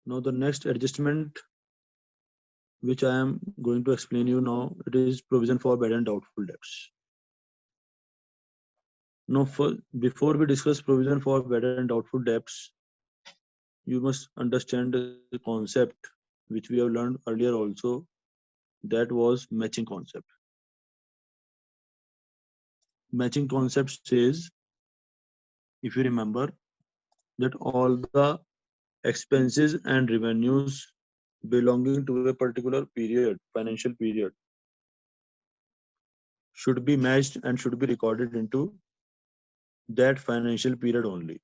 Now the next adjustment which I am going to explain you now, it is provision for bad and doubtful debts. Now, before we discuss provision for bad and doubtful debts, you must understand the concept which we have learned earlier also, that was matching concept. Matching concept says, if you remember, that all the expenses and revenues belonging to a particular period, financial period, should be matched and should be recorded into that financial period only.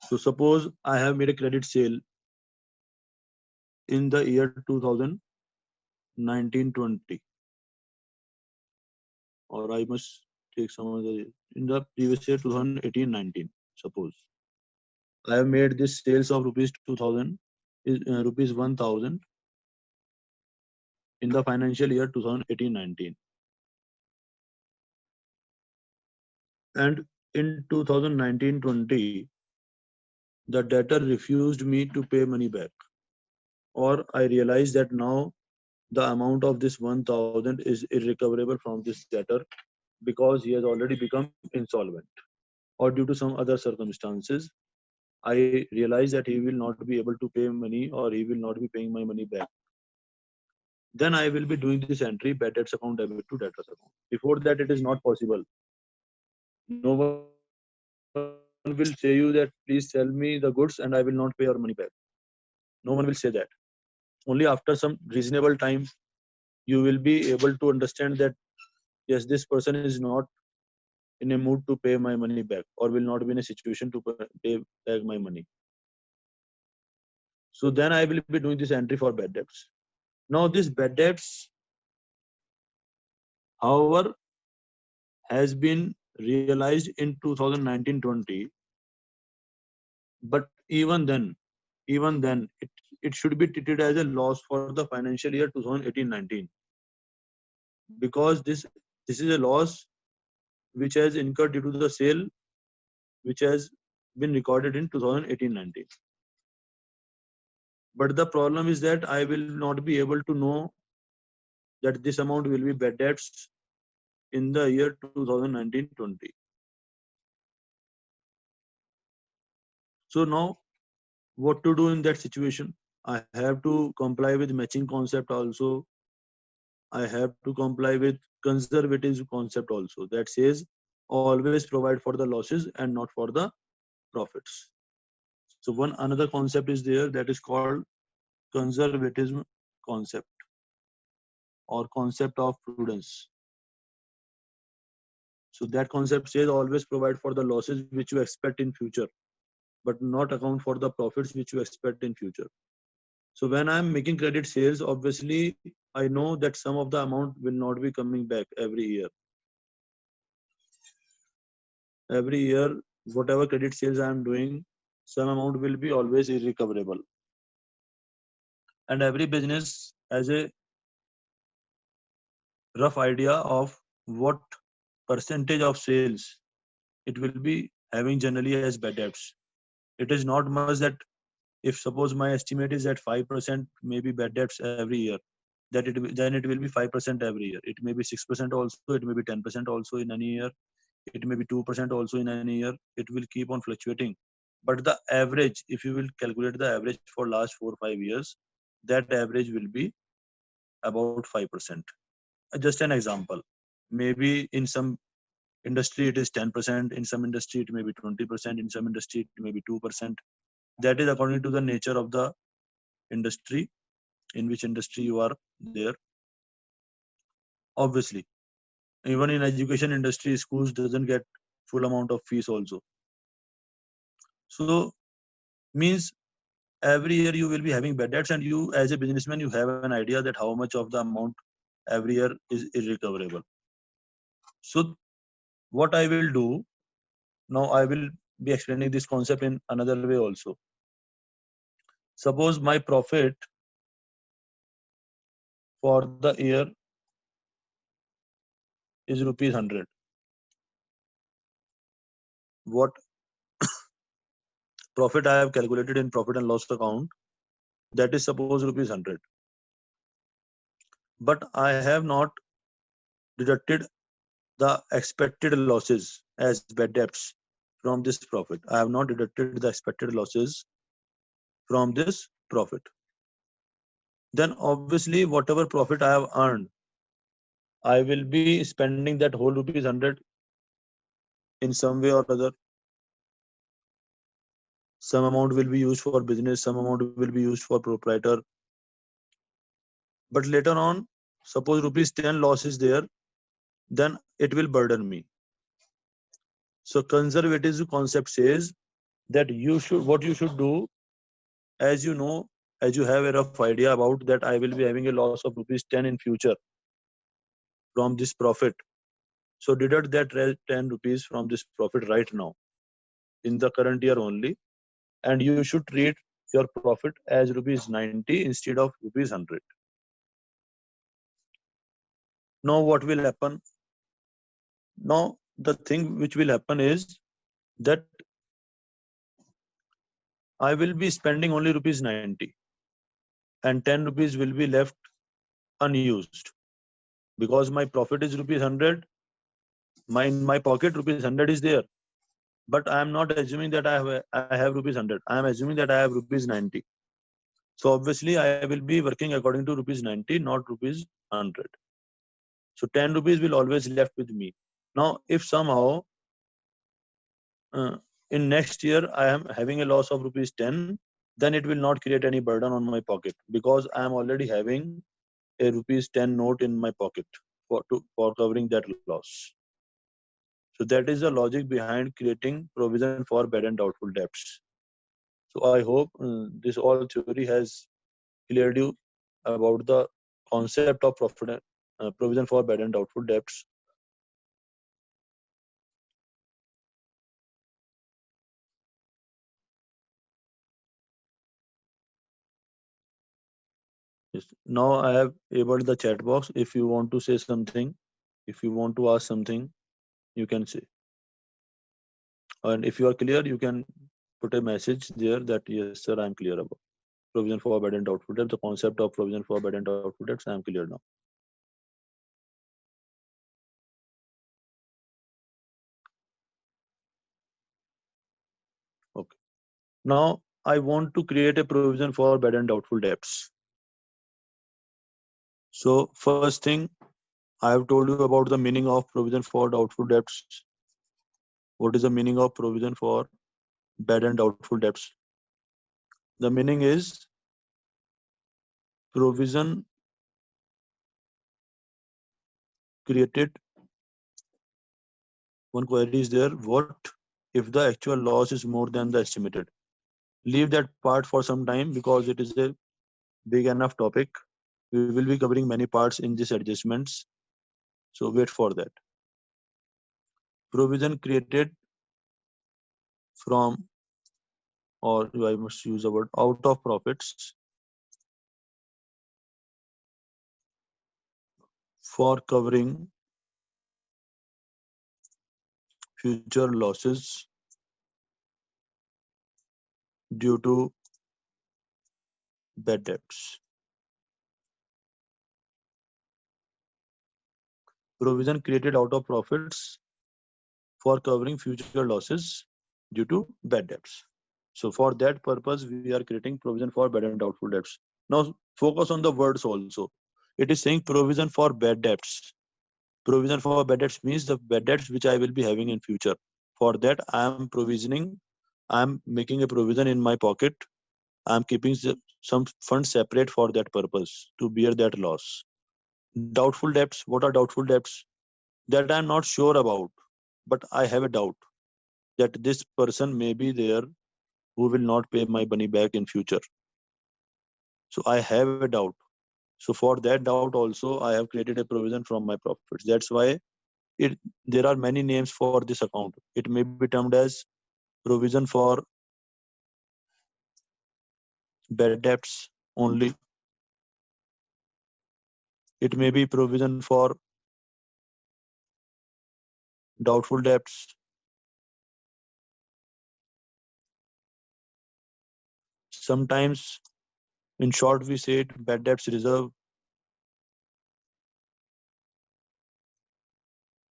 So suppose I have made a credit sale in the year 2019-20, or I must take some other in the previous year 2018-19. Suppose I have made this sales of rupees 2000, rupees 1000 in the financial year 2018-19, and in 2019-20 the debtor refused me to pay money back, or I realized that now the amount of this 1000 is irrecoverable from this debtor because he has already become insolvent, or due to some other circumstances I realize that he will not be able to pay money, or he will not be paying my money back. Then I will be doing this entry, bad debts account debit to debtors account. Before that, it is not possible. No one will say you that please sell me the goods and I will not pay your money back. No one will say that. Only after some reasonable time, you will be able to understand that yes, this person is not in a mood to pay my money back, or will not be in a situation to pay back my money. So then I will be doing this entry for bad debts. Now this bad debts, however, has been realized in 2019-20, but even then, it should be treated as a loss for the financial year 2018-19, because this is a loss which has incurred due to the sale which has been recorded in 2018-19. But the problem is that I will not be able to know that this amount will be bad debts in the year 2019-20. So now what to do in that situation? I have to comply with matching concept also. I have to comply with conservative concept also, that says always provide for the losses and not for the profits. So one another concept is there, that is called conservatism concept, or concept of prudence. So that concept says always provide for the losses which you expect in future, but not account for the profits which you expect in future. So when I'm making credit sales, obviously I know that some of the amount will not be coming back every year. Every year, whatever credit sales I am doing, some amount will be always irrecoverable. And every business has a rough idea of what percentage of sales it will be having generally as bad debts. It is not much that if suppose my estimate is at 5% maybe bad debts every year, then it will be 5% every year. It may be 6% also, it may be 10% also in any year, it may be 2% also in any year. It will keep on fluctuating. But the average, if you will calculate the average for last 4 or 5 years, that average will be about 5%. Just an example. Maybe in some industry it is 10%, in some industry it may be 20%, in some industry it may be 2%. That is according to the nature of the industry, in which industry you are there. Obviously, even in education industry, schools doesn't get full amount of fees also. So means every year you will be having bad debts, and you as a businessman you have an idea that how much of the amount every year is irrecoverable. So what I will do now, I will be explaining this concept in another way also. Suppose my profit for the year is rupees 100. What profit I have calculated in profit and loss account, that is suppose rupees 100. But I have not deducted the expected losses as bad debts from this profit. I have not deducted the expected losses from this profit. Then obviously whatever profit I have earned, I will be spending that whole rupees 100 in some way or other. Some amount will be used for business, some amount will be used for proprietor. But later on, suppose rupees 10 loss is there, then it will burden me. So conservative concept says that what you should do, as you know, as you have a rough idea about that I will be having a loss of rupees 10 in future from this profit. So deduct that 10 rupees from this profit right now in the current year only, and you should treat your profit as rupees 90 instead of rupees 100. Now what will happen? Now the thing which will happen is that I will be spending only rupees 90 and 10 rupees will be left unused because my profit is rupees 100. In my pocket rupees 100 is there, but I am not assuming that I have rupees 100. I am assuming that I have rupees 90. So obviously I will be working according to rupees 90, not rupees 100. So 10 rupees will always left with me. Now if somehow uh, in next year I am having a loss of rupees 10, then it will not create any burden on my pocket because I am already having a rupees 10 note in my pocket for covering that loss. So that is the logic behind creating provision for bad and doubtful debts. So I hope this all theory has cleared you about the concept of provision for bad and doubtful debts. Yes. Now I have enabled the chat box. If you want to say something, if you want to ask something, you can say. And if you are clear, you can put a message there that yes, sir, I am clear about provision for bad and doubtful debts. The concept of provision for bad and doubtful debts, I am clear now. Okay. Now I want to create a provision for bad and doubtful debts. So first thing, I have told you about the meaning of provision for doubtful debts. What is the meaning of provision for bad and doubtful debts? The meaning is provision created. One query is there. What if the actual loss is more than the estimated? Leave that part for some time because it is a big enough topic. We will be covering many parts in these adjustments. So wait for that. Provision created from, or I must use the word, out of profits for covering future losses due to bad debts. Provision created out of profits for covering future losses due to bad debts. So for that purpose, we are creating provision for bad and doubtful debts. Now focus on the words also. It is saying provision for bad debts. Provision for bad debts means the bad debts which I will be having in future. For that, I am provisioning. I am making a provision in my pocket. I am keeping some funds separate for that purpose to bear that loss. Doubtful debts. What are doubtful debts? That I am not sure about, but I have a doubt that this person may be there who will not pay my money back in future. So I have a doubt. So for that doubt also, I have created a provision from my profits. That's why there are many names for this account. It may be termed as provision for bad debts only. It may be provision for doubtful debts. Sometimes, in short, we say it bad debts reserve.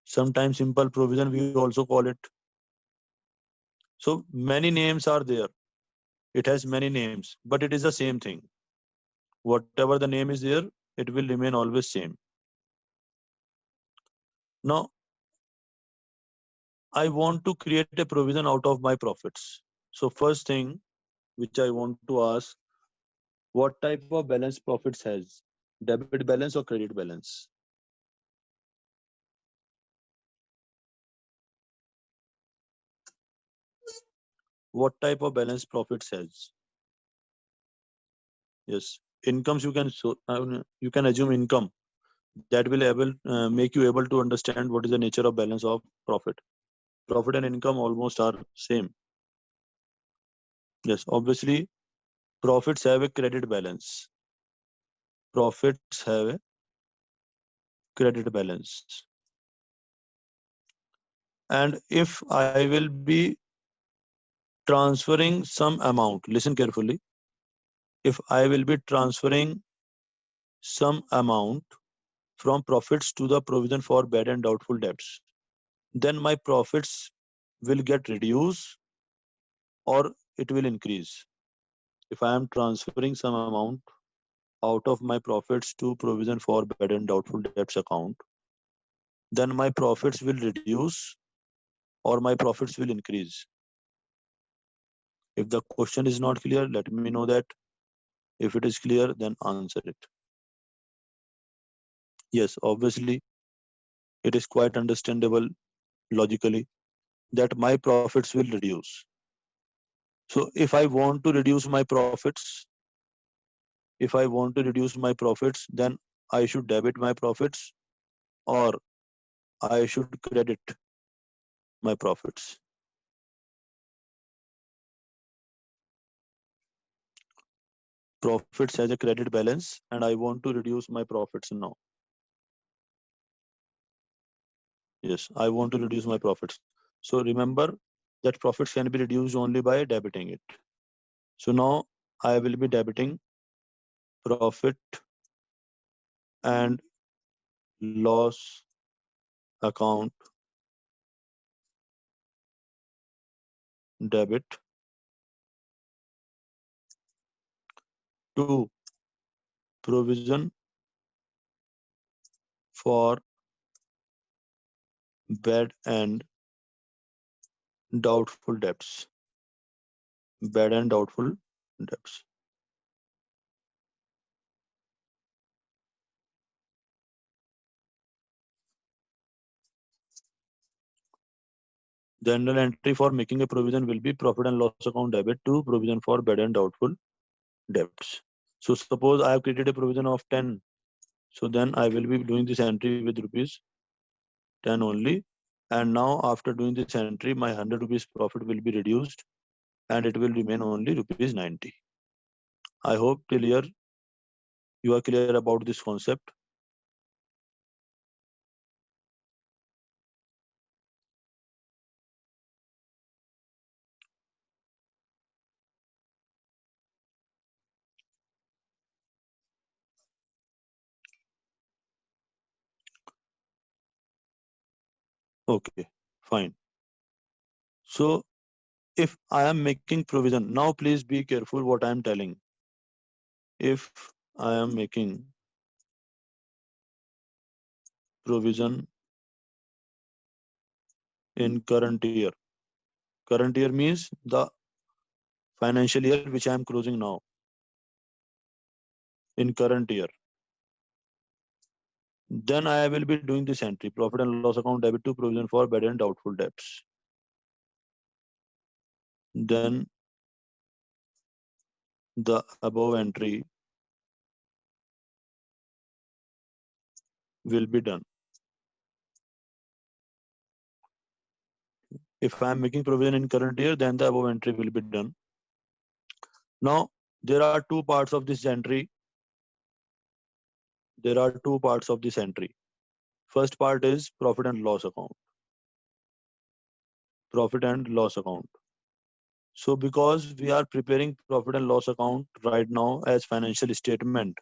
Sometimes simple provision, we also call it. So many names are there. It has many names, but it is the same thing. Whatever the name is there, it will remain always same. Now, I want to create a provision out of my profits. So first thing which I want to ask, what type of balance profits has? Debit balance or credit balance? What type of balance profits has? Yes, incomes you can you can assume income that will make you able to understand what is the nature of balance of profit. Profit and income almost are same. Yes, obviously profits have a credit balance. Profits have a credit balance. And if I will be transferring some amount, listen carefully. If I will be transferring some amount from profits to the provision for bad and doubtful debts, then my profits will get reduced or it will increase. If I am transferring some amount out of my profits to provision for bad and doubtful debts account, then my profits will reduce or my profits will increase. If the question is not clear, let me know that. If it is clear, then answer it. Yes, obviously, it is quite understandable logically that my profits will reduce. So if I want to reduce my profits, if I want to reduce my profits, then I should debit my profits or I should credit my profits. Profits has a credit balance and I want to reduce my profits now. Yes, I want to reduce my profits. So remember that profits can be reduced only by debiting it. So now I will be debiting profit and loss account debit to provision for bad and doubtful debts. Bad and doubtful debts. The general entry for making a provision will be profit and loss account debit to provision for bad and doubtful debts. So suppose I have created a provision of 10. So then I will be doing this entry with rupees 10 only. And now after doing this entry, my 100 rupees profit will be reduced and it will remain only rupees 90. I hope till here you are clear about this concept. Okay, fine. So if I am making provision, now please be careful what I am telling. If I am making provision in current year means the financial year which I am closing now, in current year, then I will be doing this entry, profit and loss account debit to provision for bad and doubtful debts. Then the above entry will be done. If I am making provision in current year, then the above entry will be done. Now, there are two parts of this entry. There are two parts of this entry. First part is profit and loss account. Profit and loss account. So because we are preparing profit and loss account right now as financial statement,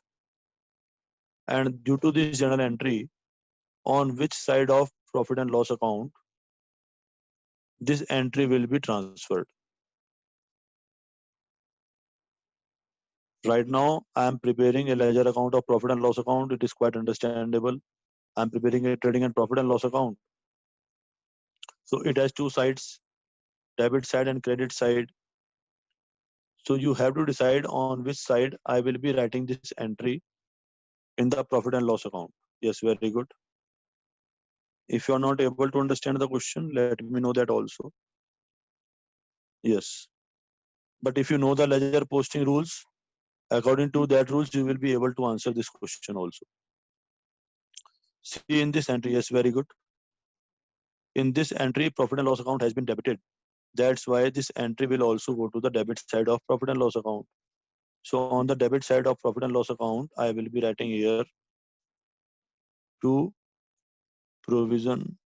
and due to this journal entry, on which side of profit and loss account this entry will be transferred. Right now, I am preparing a ledger account of profit and loss account. It is quite understandable. I am preparing a trading and profit and loss account. So it has two sides, debit side and credit side. So you have to decide on which side I will be writing this entry in the profit and loss account. Yes, very good. If you are not able to understand the question, let me know that also. Yes. But if you know the ledger posting rules, according to that rules, you will be able to answer this question also. See in this entry, yes, very good. In this entry, profit and loss account has been debited. That's why this entry will also go to the debit side of profit and loss account. So on the debit side of profit and loss account, I will be writing here to provision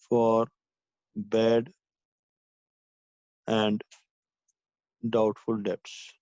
for bad and doubtful debts.